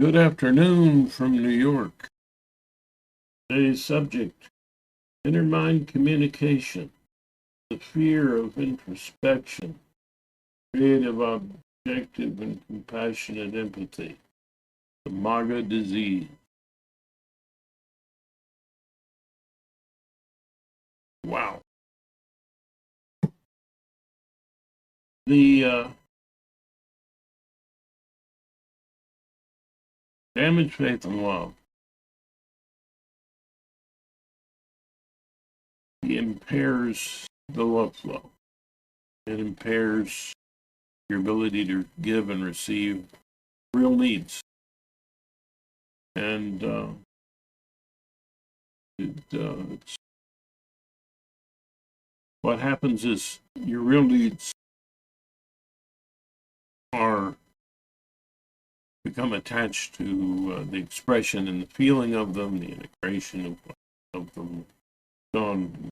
Good afternoon from New York. Today's subject, inner mind communication, the fear of introspection, creative, objective, and compassionate empathy, the MAGA disease. Wow. The damaged faith and love. It impairs the love flow. It impairs your ability to give and receive real needs. And what happens is your real needs are become attached to the expression and the feeling of them, the integration of them. Gone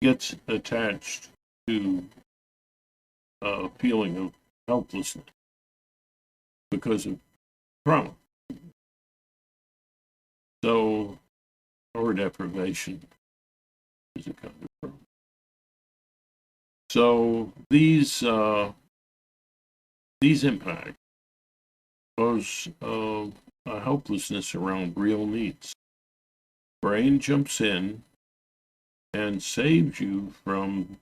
gets attached to a feeling of helplessness because of trauma. So, or deprivation is a kind of trauma. So these impacts cause a helplessness around real needs. Brain jumps in and saves you from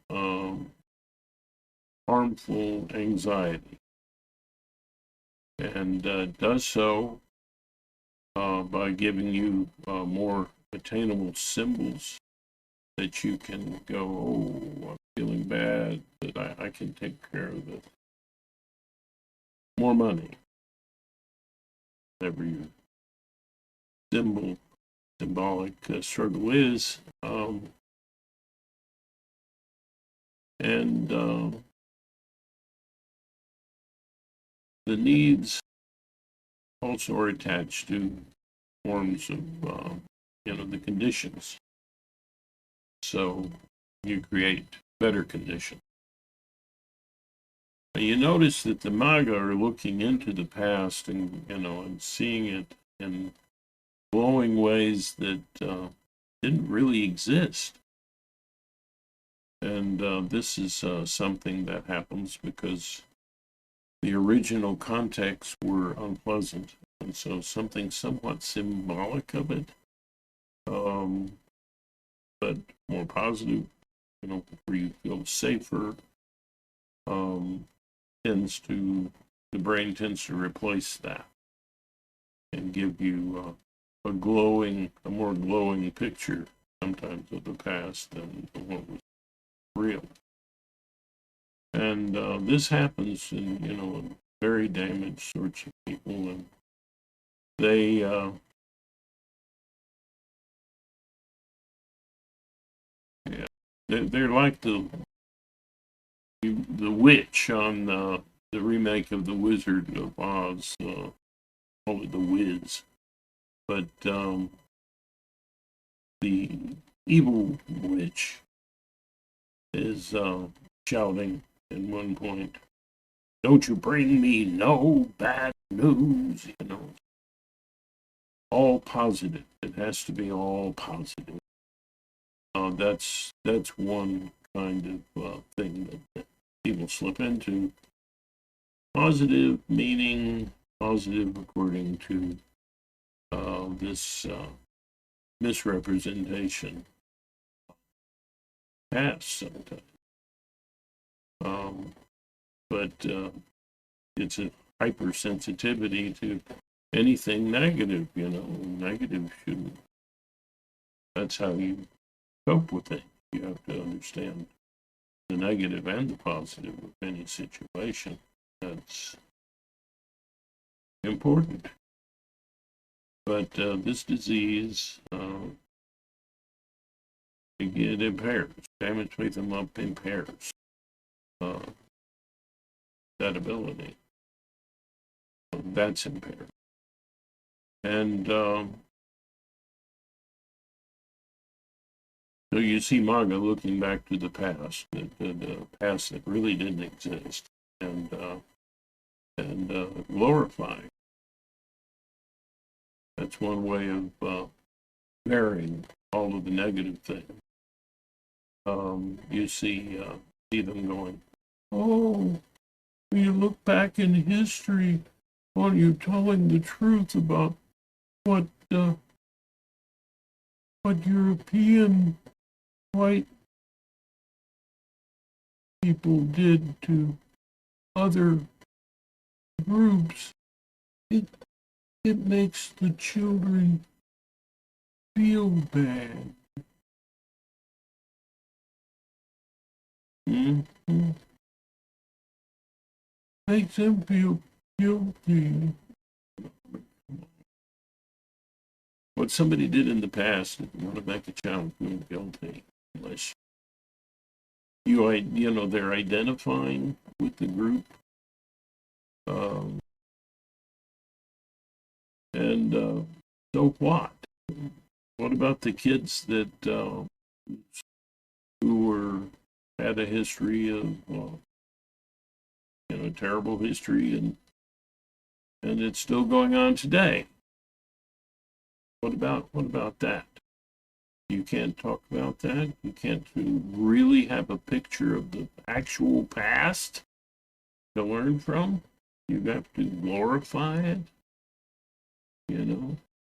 harmful anxiety, and does so by giving you more attainable symbols that you can go, oh, I'm feeling bad, but I can take care of it. More money. Whatever your symbolic struggle is. And the needs also are attached to forms of, the conditions. So you create better conditions. And you notice that the MAGA are looking into the past and, and seeing it in glowing ways that didn't really exist. And this is something that happens because the original contexts were unpleasant. And so something somewhat symbolic of it, but more positive, where you feel safer, the brain tends to replace that and give you a more glowing picture sometimes of the past than what was real. And this happens in very damaged sorts of people, and they're like the witch on the remake of The Wizard of Oz, call it The Wiz. But the evil witch is shouting at one point, "Don't you bring me no bad news," all positive. It has to be all positive. That's one kind of thing that people slip into. Positive meaning positive according to this misrepresentation past sometimes. But it's a hypersensitivity to anything negative, negative shouldn't. That's how you cope with it. You have to understand the negative and the positive of any situation. That's important. But this disease, it impairs. Damaged faith and love impairs that ability. That's impaired. And so you see MAGA looking back to the past, the past that really didn't exist, and glorifying That's one way of varying all of the negative things. You see them going, oh, when you look back in history, when you're telling the truth about what European white people did to other groups, it makes the children feel bad. Mm-hmm. Makes them feel guilty. What somebody did in the past, if you want to make a child feel guilty, unless they're identifying with the group. And so what? What about the kids that who had a history of terrible history, and it's still going on today? What about that? You can't talk about that. You can't really have a picture of the actual past to learn from. You have to glorify it.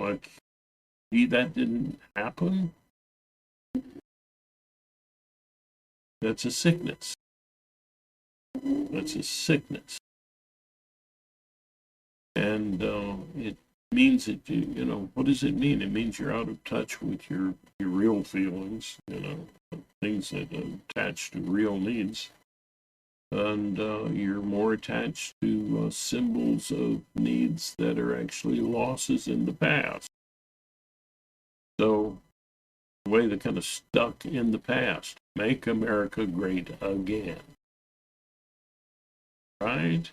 Like, see, that didn't happen. That's a sickness. That's a sickness. And it means that what does it mean? It means you're out of touch with your real feelings, things that are attached to real needs. And you're more attached to symbols of needs that are actually losses in the past. So, the way they're kind of stuck in the past. Make America great again. Right?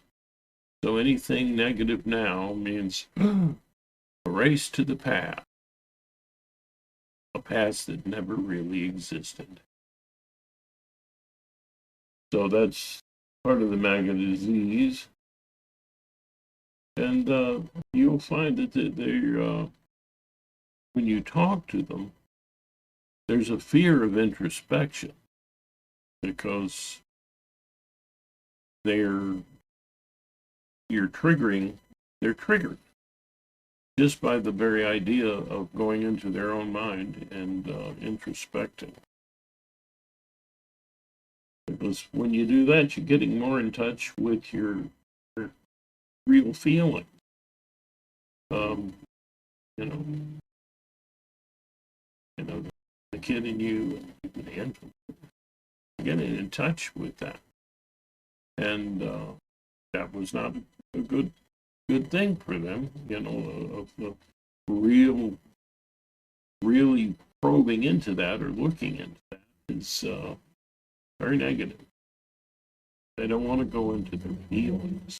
So anything negative now means a race to the past. A past that never really existed. So that's part of the MAGA disease. And you'll find that when you talk to them, there's a fear of introspection because they're triggered just by the very idea of going into their own mind and introspecting. Because when you do that, you're getting more in touch with your real feelings. The kid in you, and getting in touch with that, and that was not a good thing for them. Of really probing into that or looking into that is very negative. They don't want to go into their feelings,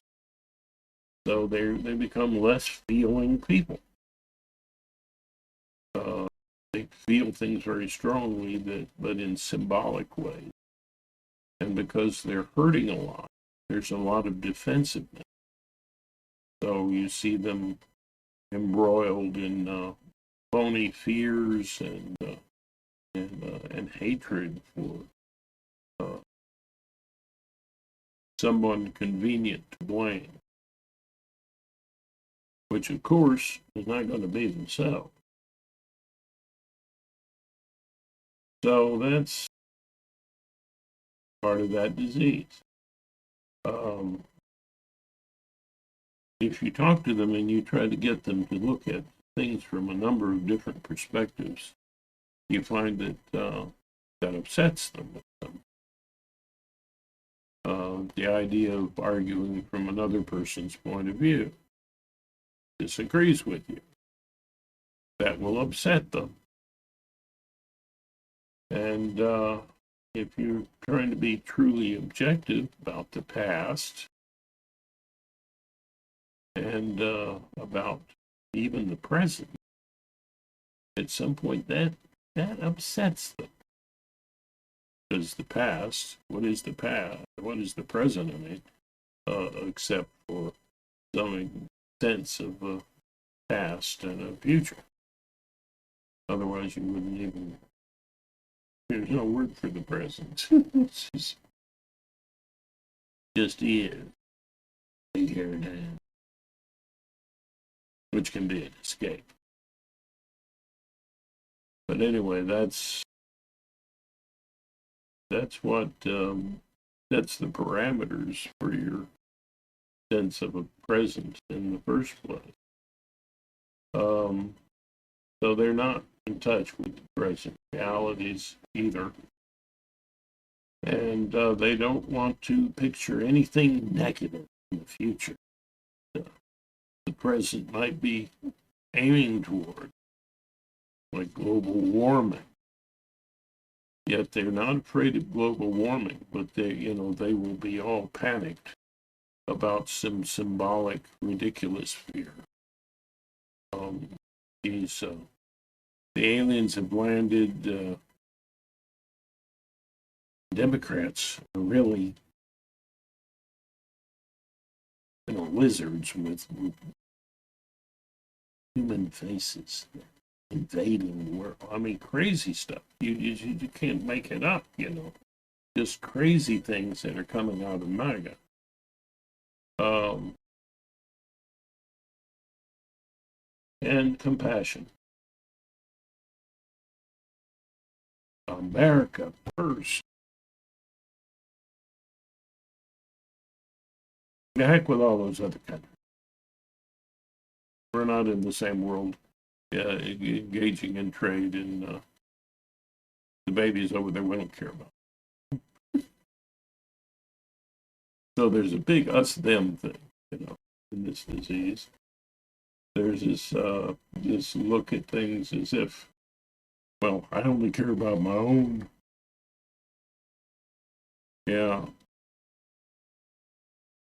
so they become less feeling people. They feel things very strongly, but in symbolic ways. And because they're hurting a lot, there's a lot of defensiveness. So you see them embroiled in phony fears and hatred for someone convenient to blame, which of course is not going to be themselves. So that's part of that disease. If you talk to them and you try to get them to look at things from a number of different perspectives, you find that that upsets them. The idea of arguing from another person's point of view disagrees with you. That will upset them. And if you're trying to be truly objective about the past and about even the present, at some point that upsets them. Because the past, what is the past? What is the present in it? Except for some sense of past and a future. Otherwise, you wouldn't even. There's no word for the present. It's just is. Here and now. Which can be an escape. But anyway, that's what that's the parameters for your sense of a present in the first place. So they're not in touch with the present realities either. And they don't want to picture anything negative in the future. The present might be aiming toward, like global warming. Yet they're not afraid of global warming, but they will be all panicked about some symbolic, ridiculous fear. The aliens have landed. Democrats are really, lizards with human faces invading the world. I mean, crazy stuff. You can't make it up, Just crazy things that are coming out of MAGA. And compassion. America first. The heck with all those other countries. We're not in the same world engaging in trade, and the babies over there we don't care about. So there's a big us-them thing, in this disease. There's this look at things as if, well, I only care about my own. Yeah.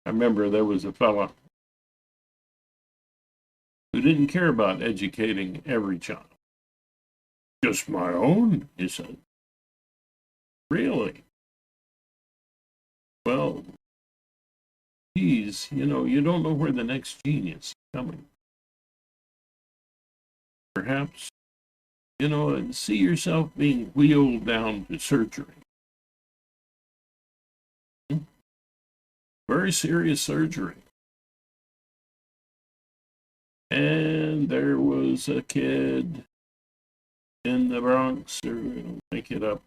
I remember there was a fella who didn't care about educating every child. Just my own, he said. Really? Well, geez, you don't know where the next genius is coming. Perhaps, see yourself being wheeled down to surgery. Very serious surgery. And there was a kid in the Bronx, or make it up,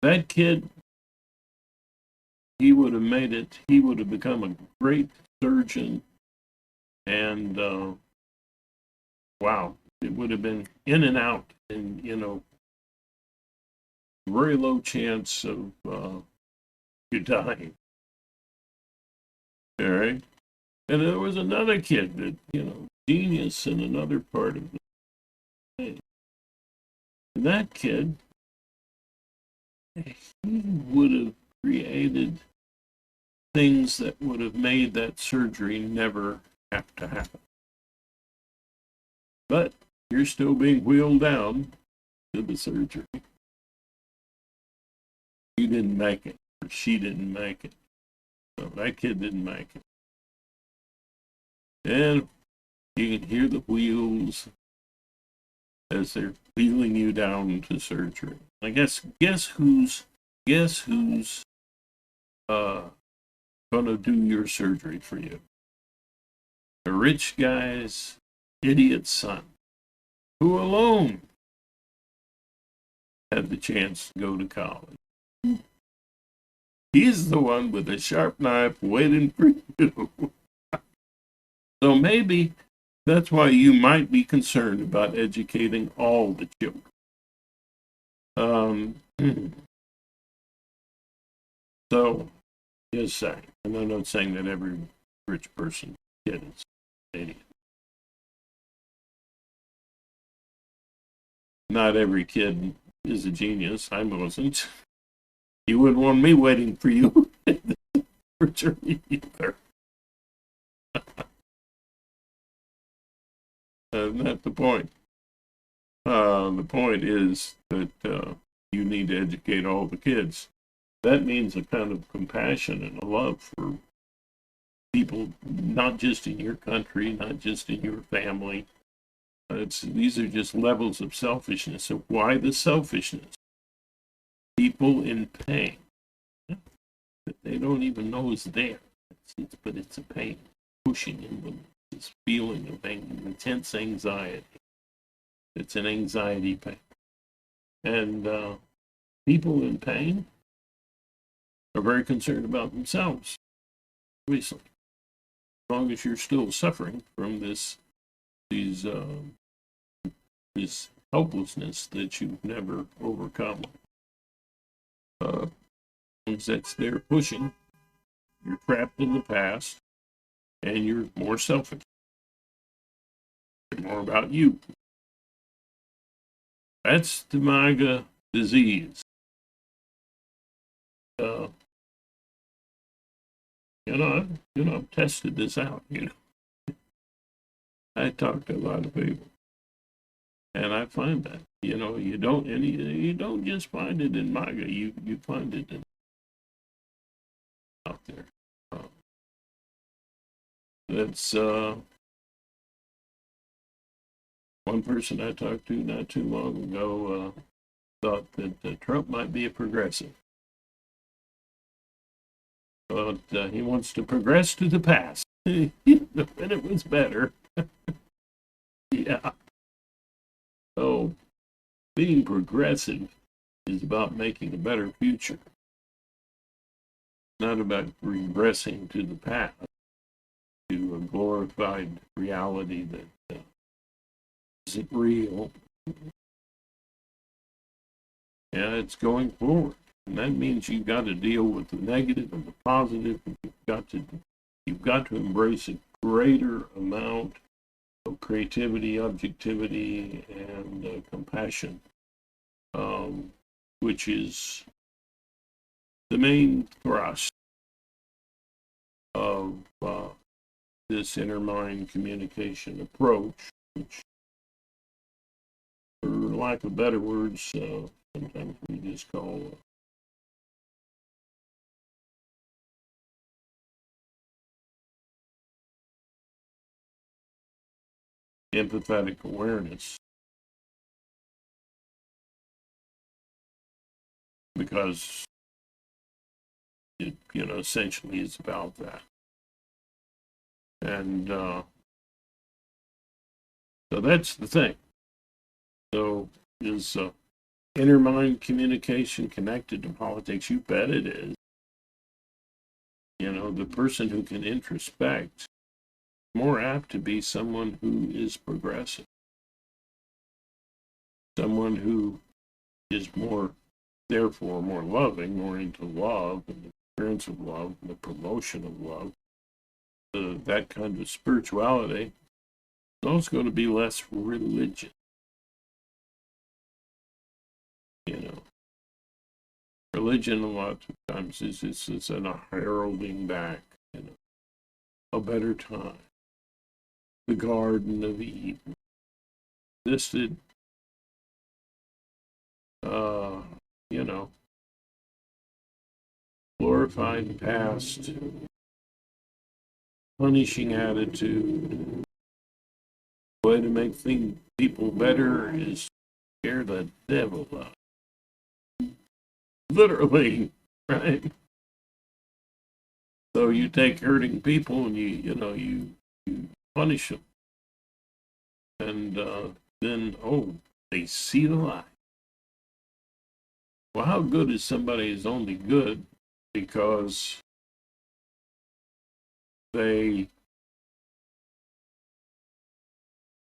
That kid, he would have made it. He would have become a great surgeon. And, wow, it would have been in and out, and, very low chance of you dying. All right. And there was another kid that, genius in another part of the thing. And that kid, he would have created things that would have made that surgery never have to happen. But you're still being wheeled down to the surgery. You didn't make it, or she didn't make it. So that kid didn't make it. And you can hear the wheels as they're wheeling you down to surgery. I guess who's gonna do your surgery for you? The rich guy's idiot son, who alone had the chance to go to college. He's the one with a sharp knife waiting for you. So maybe that's why you might be concerned about educating all the children. So, just saying, and I'm not saying that every rich person kid is an idiot. Not every kid is a genius. I wasn't. You wouldn't want me waiting for you for sure either. Not the point. The point is that you need to educate all the kids. That means a kind of compassion and a love for people, not just in your country, not just in your family. These are just levels of selfishness. So why the selfishness? People in pain that they don't even know is there. But it's a pain pushing in them. This feeling of intense anxiety. It's an anxiety pain. And people in pain are very concerned about themselves, obviously. As long as you're still suffering from this helplessness that you've never overcome. That's there pushing, you're trapped in the past, and you're more selfish. More about you. That's the MAGA disease. I've tested this out. I talked to a lot of people, and I find that you don't just find it in MAGA. You find it out there. That's one person I talked to not too long ago thought that Trump might be a progressive. But he wants to progress to the past. When it was better. Yeah. So being progressive is about making a better future. Not about regressing to the past, to a glorified reality that isn't real. Yeah, it's going forward. And that means you've got to deal with the negative and the positive. You've got to embrace a greater amount of creativity, objectivity, and compassion, which is the main thrust of this inner mind communication approach, which, for lack of better words, sometimes we just call empathetic awareness, because it essentially is about that. And so that's the thing. So is inner mind communication connected to politics? You bet it is. The person who can introspect, more apt to be someone who is progressive, someone who is therefore more loving, more into love and the experience of love and the promotion of love. That kind of spirituality is also going to be less religion. Religion a lot of times is an heralding back, a better time, the Garden of Eden. This did, glorified past, punishing attitude. The way to make people better is scare the devil out. Literally, right? So you take hurting people and you punish them, and then they see the light. Well, how good is somebody is only good because they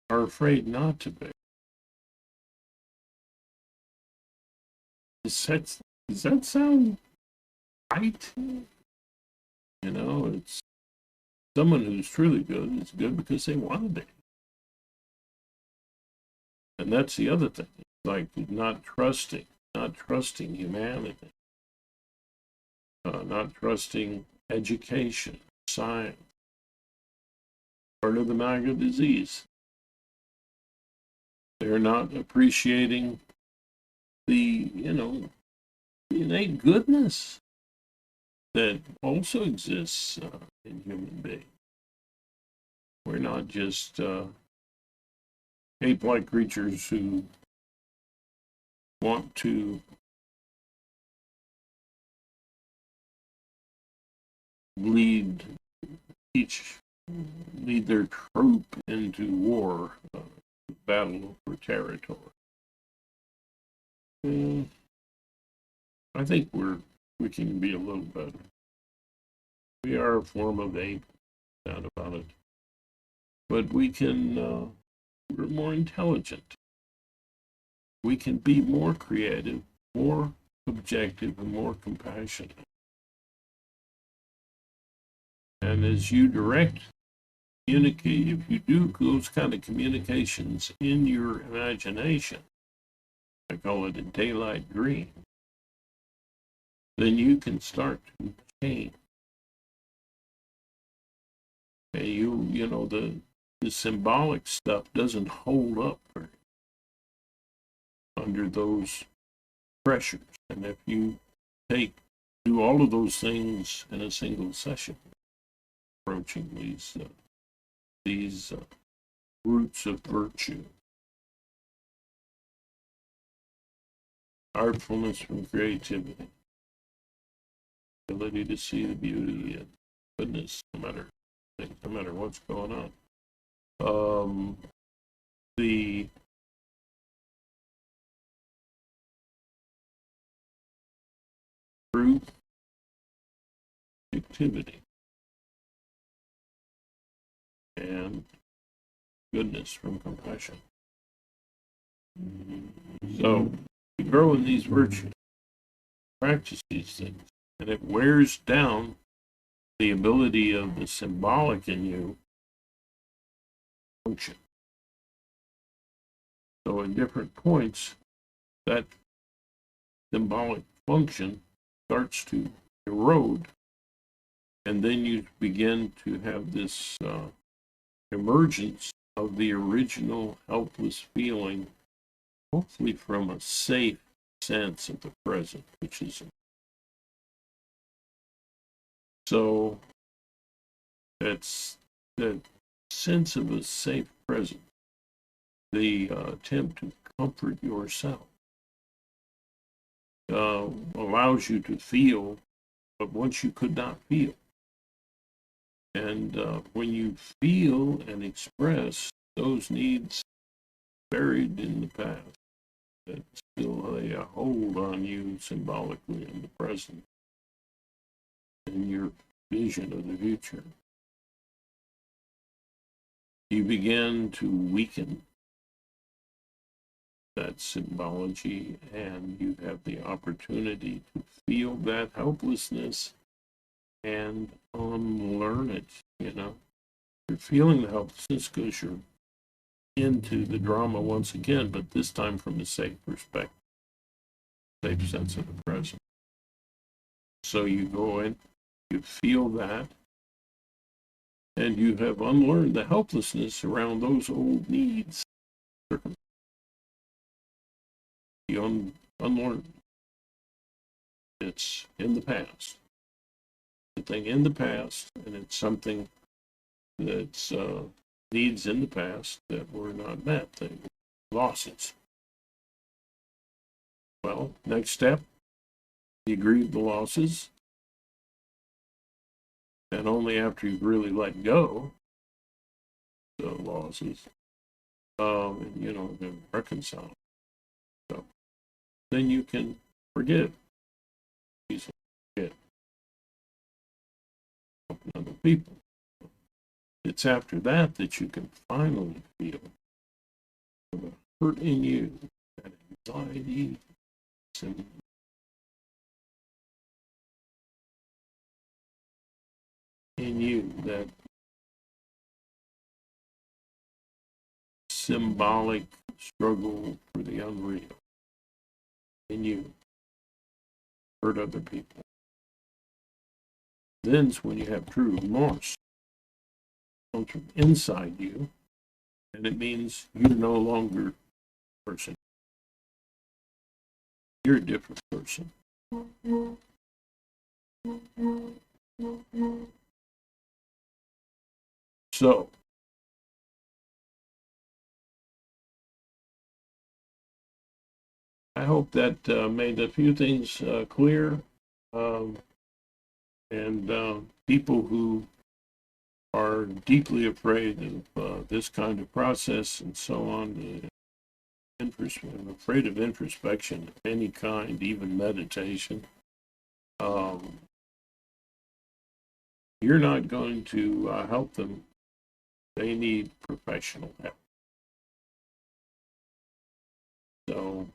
are afraid not to be? Does that sound right? It's someone who's truly good is good because they want to be. And that's the other thing. It's like not trusting humanity, not trusting education, science. Part of the MAGA disease. They're not appreciating the innate goodness that also exists in human beings. We're not just ape-like creatures who want to lead their troop into war, battle for territory. I think we can be a little better. We are a form of ape, no doubt about it. But we can, we're more intelligent. We can be more creative, more objective, and more compassionate. And as you communicate, if you do those kind of communications in your imagination, I call it a daylight dream, then you can start to change. And you know, the symbolic stuff doesn't hold up under those pressures. And if you do all of those things in a single session, approaching these roots of virtue, artfulness from creativity, ability to see the beauty and goodness, no matter what's going on. The truth, activity, and goodness from compassion. So you grow in these virtues, practice these things, and it wears down the ability of the symbolic in you to function. So at different points, that symbolic function starts to erode, and then you begin to have this emergence of the original helpless feeling, hopefully from a safe sense of the present, which is so that's that sense of a safe present, the attempt to comfort yourself, allows you to feel, but once you could not feel. And when you feel and express those needs buried in the past that still lay a hold on you symbolically in the present and your vision of the future, you begin to weaken that symbology, and you have the opportunity to feel that helplessness and unlearn it. You're feeling the helplessness because you're into the drama once again, but this time from a safe perspective, safe sense of the present. So you go in, you feel that, and you have unlearned the helplessness around those old needs. You unlearn. It's in the past. It's a thing in the past, and it's something that's needs in the past that were not met, losses. Well, next step, you grieve the losses, and only after you've really let go the losses, and then reconcile. So then you can forgive. Forget other people. It's after that that you can finally feel the hurt in you, that anxiety, in you, that symbolic struggle for the unreal in you, hurt other people. Then's when you have true remorse. It comes from inside you, and it means you're no longer a person. You're a different person. So, I hope that made a few things clear. Um, and people who are deeply afraid of this kind of process and so on, afraid of introspection of any kind, even meditation, um, you're not going to help them. They need professional help. So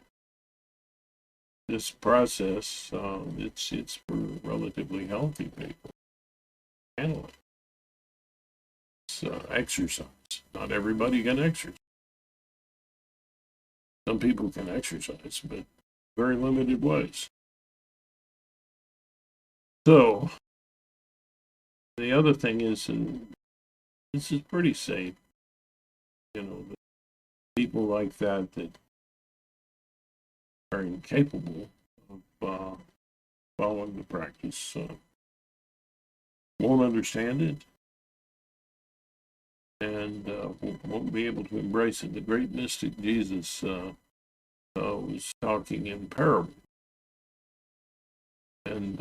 this process, it's for relatively healthy people. Handle it. It's exercise. Not everybody can exercise. Some people can exercise, but very limited ways. So the other thing is, and this is pretty safe, people like that are incapable of following the practice won't understand it and won't be able to embrace it. The great mystic Jesus was talking in parable, and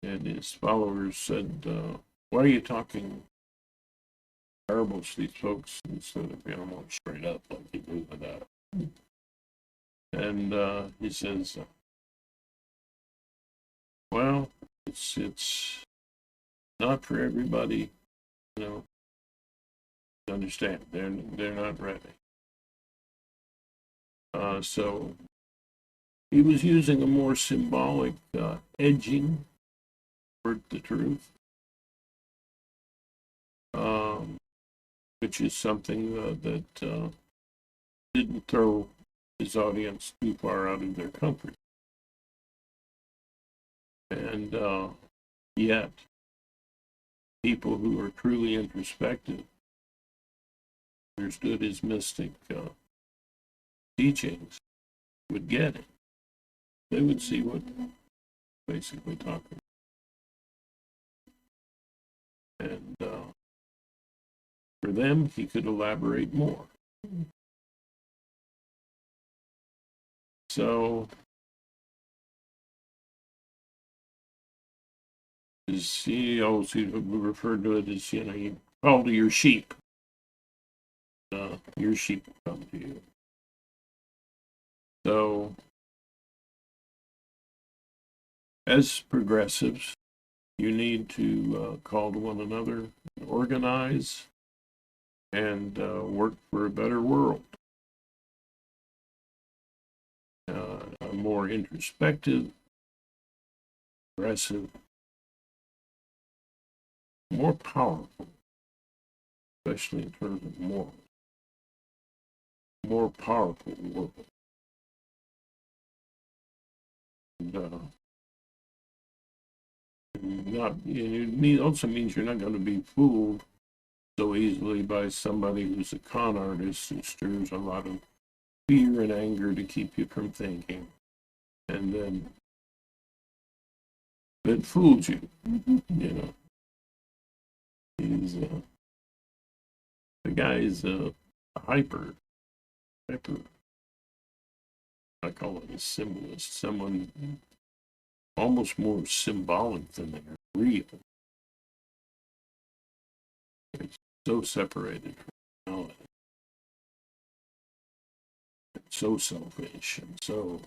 his followers said, "Why are you talking parables to these folks instead of more straight up like you do with that?" And he says, "Well, it's not for everybody, to understand. They're not ready." So he was using a more symbolic edging toward the truth, which is something that didn't throw his audience too far out of their comfort. And yet, people who are truly introspective understood his mystic teachings would get it. They would see what basically talking. And for them, he could elaborate more. So, he also referred to it as, you call to your sheep. Your sheep will come to you. So, as progressives, you need to call to one another, organize, and work for a better world. A more introspective, aggressive, more powerful, especially in terms of morals, more powerful world. And, it also means you're not going to be fooled so easily by somebody who's a con artist who stirs a lot of fear and anger to keep you from thinking, and then it fools you. He's the guy is hyper. I call it a symbolist, someone almost more symbolic than they're real. It's so separated from reality, it's so selfish, and so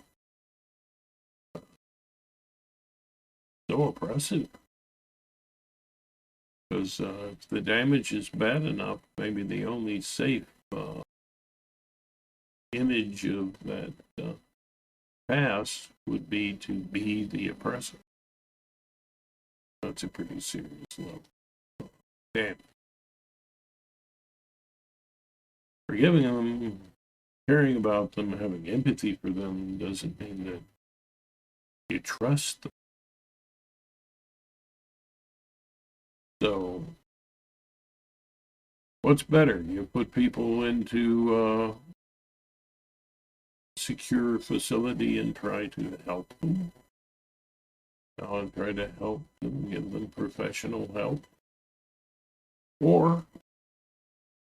oppressive. Because if the damage is bad enough, maybe the only safe image of that past would be to be the oppressor. That's a pretty serious level. Damn. Forgiving them, caring about them, having empathy for them doesn't mean that you trust them. So, what's better? You put people into a secure facility and try to help them. I'll try to help them, give them professional help. or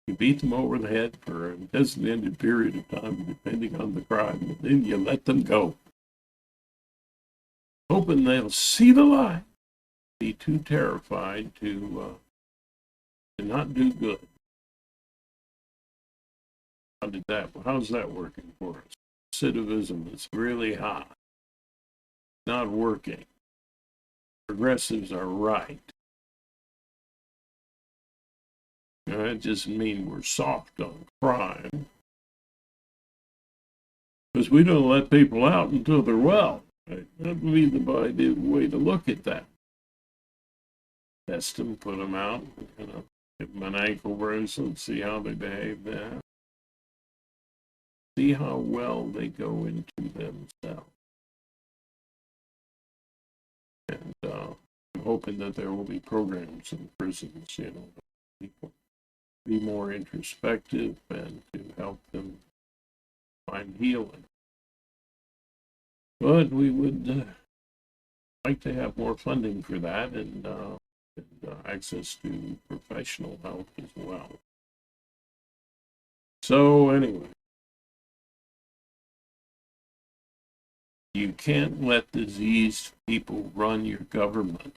you beat them over the head for a designated period of time, depending on the crime, and then you let them go, hoping they'll see the light, be too terrified to not do good. How's that working for us? Recidivism is really high. Not working. Progressives are right. That doesn't mean we're soft on crime, because we don't let people out until they're well. Right? That would be the way to look at that. Test them, put them out, give them an ankle bracelet, see how they behave there. See how well they go into themselves. And I'm hoping that there will be programs in prisons, people be more introspective and to help them find healing. But we would like to have more funding for that and access to professional help as well. So anyway, you can't let diseased people run your government.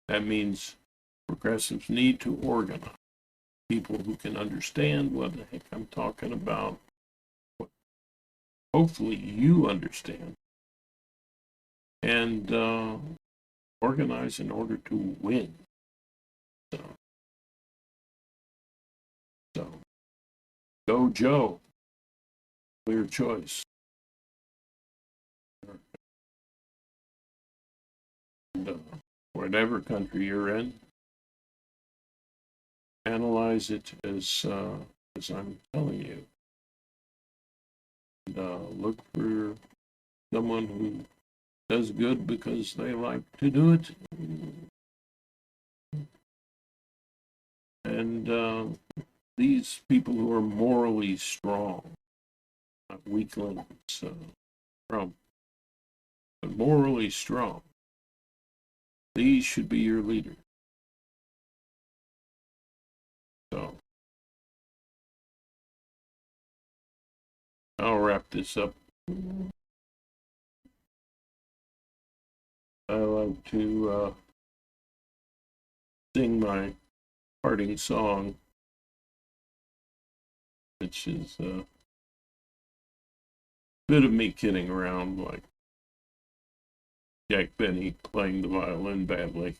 That means progressives need to organize people who can understand what the heck I'm talking about. Hopefully you understand. And organize in order to win. So go Joe. Clear choice. And, whatever country you're in, analyze it as I'm telling you. And, look for someone who does good because they like to do it. And these people who are morally strong, not weaklings, but morally strong, these should be your leaders. So I'll wrap this up. I like to sing my parting song, which is a bit of me kidding around like Jack Benny playing the violin badly,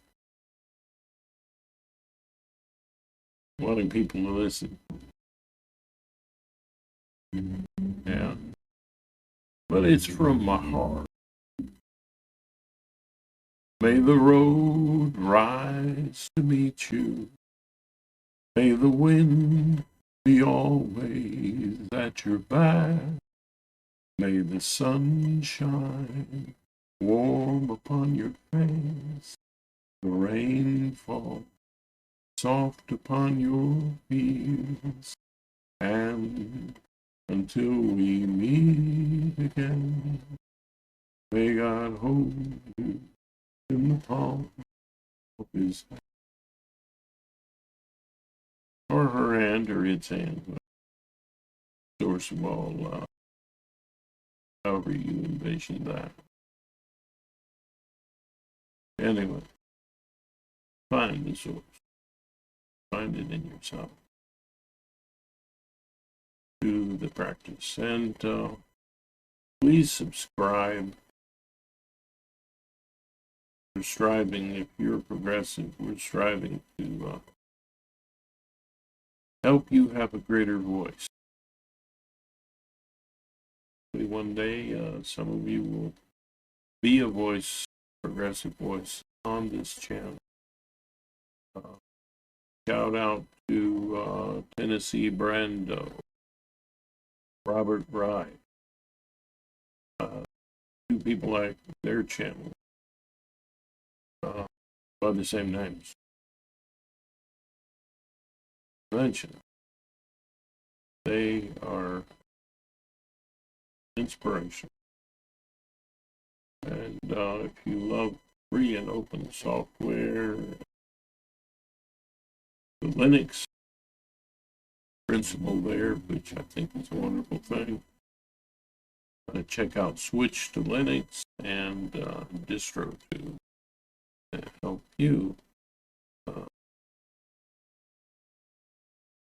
wanting people to listen. Yeah. But it's from my heart. May the road rise to meet you. May the wind be always at your back. May the sun shine warm upon your face. The rain fall soft upon your fields. And until we meet again, may God hold you in the palm of his hand. Or her hand, or its hand. Source of all, however you envision that. Anyway, find the source. Find it in yourself. Do the practice. And please subscribe. We're striving, if you're progressive, we're striving to help you have a greater voice. Maybe one day, some of you will be a voice, progressive voice, on this channel. Shout out to Tennessee Brando, Robert Wright. Two people like their channel by the same names. Mention. They are inspiration. And if you love free and open software, the Linux principle there, which I think is a wonderful thing. Check out Switch to Linux and DistroTube to help you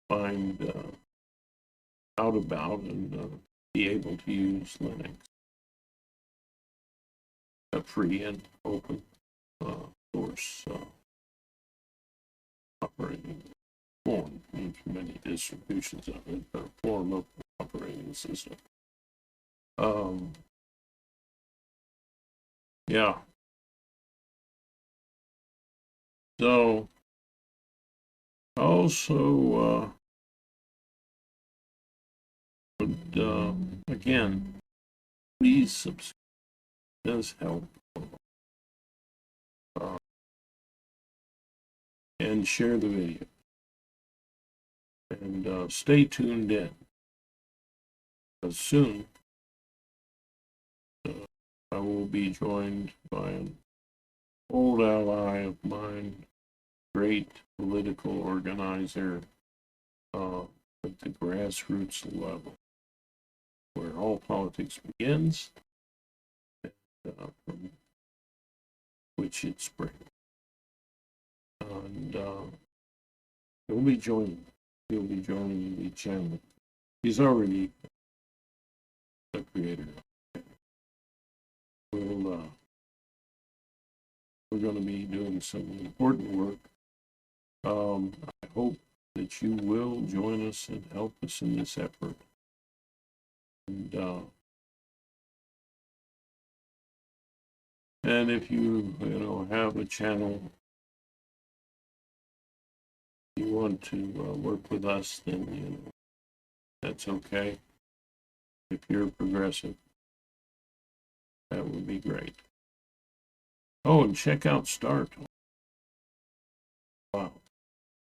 find out about and be able to use Linux. A free and open source operating form. There's many distributions of it, but a form of operating system. Yeah. So also would again, please subscribe. It does help. And share the video. And stay tuned in. Because soon I will be joined by an old ally of mine, great political organizer at the grassroots level, where all politics begins, and from which it springs. And he'll be joining the channel. He's already a creator. We're going to be doing some important work. I hope that you will join us and help us in this effort. And if you have a channel you want to work with us, then that's okay. If you're progressive, that would be great. Oh, and check out Start. Wow.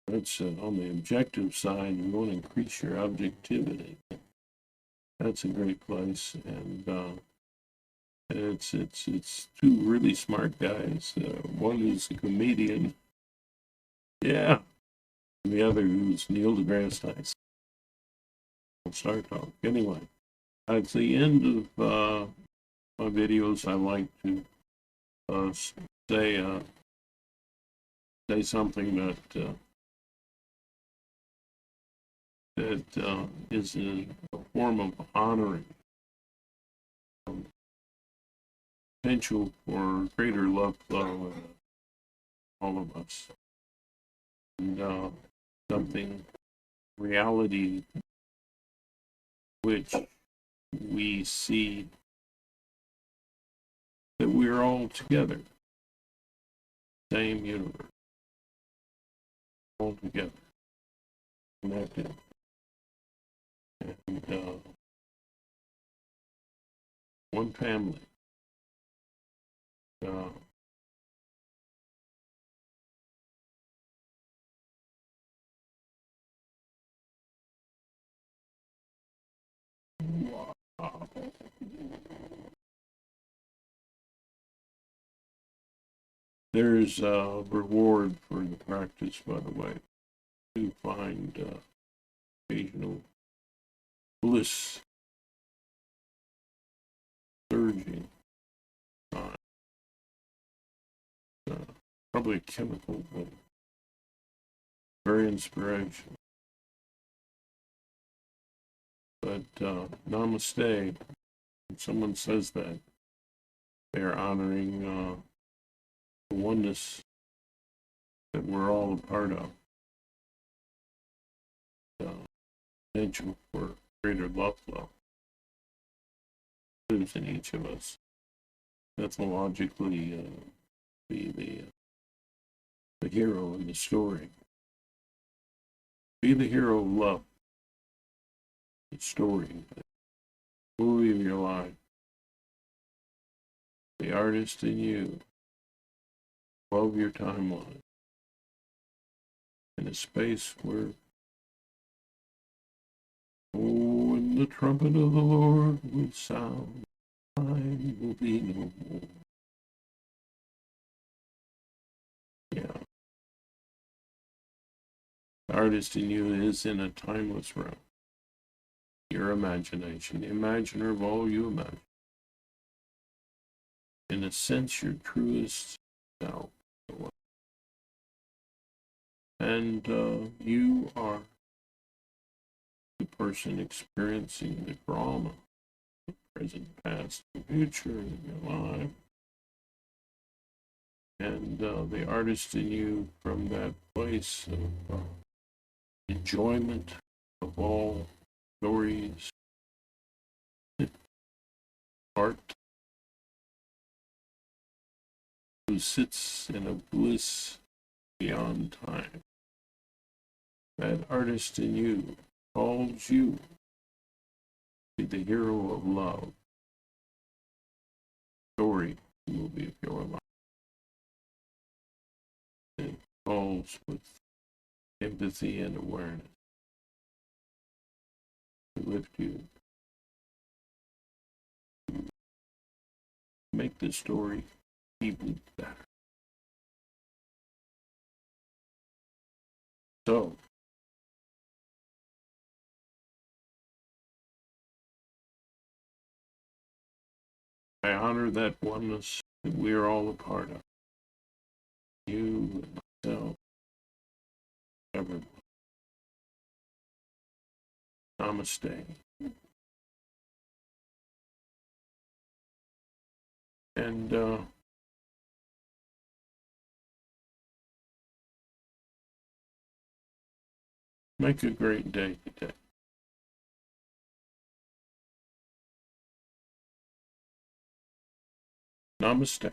That's on the objective side, you want to increase your objectivity. That's a great place, and it's two really smart guys. One is a comedian, yeah, and the other who's Neil deGrasse Tyson. Start Talk. Anyway, at the end of my videos, I like to say something that is a form of honoring potential for greater love flow in all of us, and something reality which we see that we're all together, same universe, all together, connected, and one family. There's a reward for the practice, by the way. To find occasional bliss surging. Probably a chemical, but very inspirational. But namaste. When someone says that, they're honoring the oneness that we're all a part of. Potential for greater love flow lives in each of us. Mythologically, be the hero in the story. Be the hero of love. The story, the movie of your life. The artist in you. Above your timeline. In a space where, oh, when the trumpet of the Lord will sound, time will be no more. Yeah. The artist in you is in a timeless realm. Your imagination, the imaginer of all you imagine. In a sense, your truest self. And you are the person experiencing the drama, present, past, and future in your life. And the artist in you, from that place of enjoyment of all stories, art, who sits in a bliss beyond time. That artist in you calls you to be the hero of love. Story, movie of your life. It calls with empathy and awareness to lift you, to make the story even better. So, I honor that oneness that we are all a part of. You and myself, everyone. Namaste. And make a great day today. Namaste.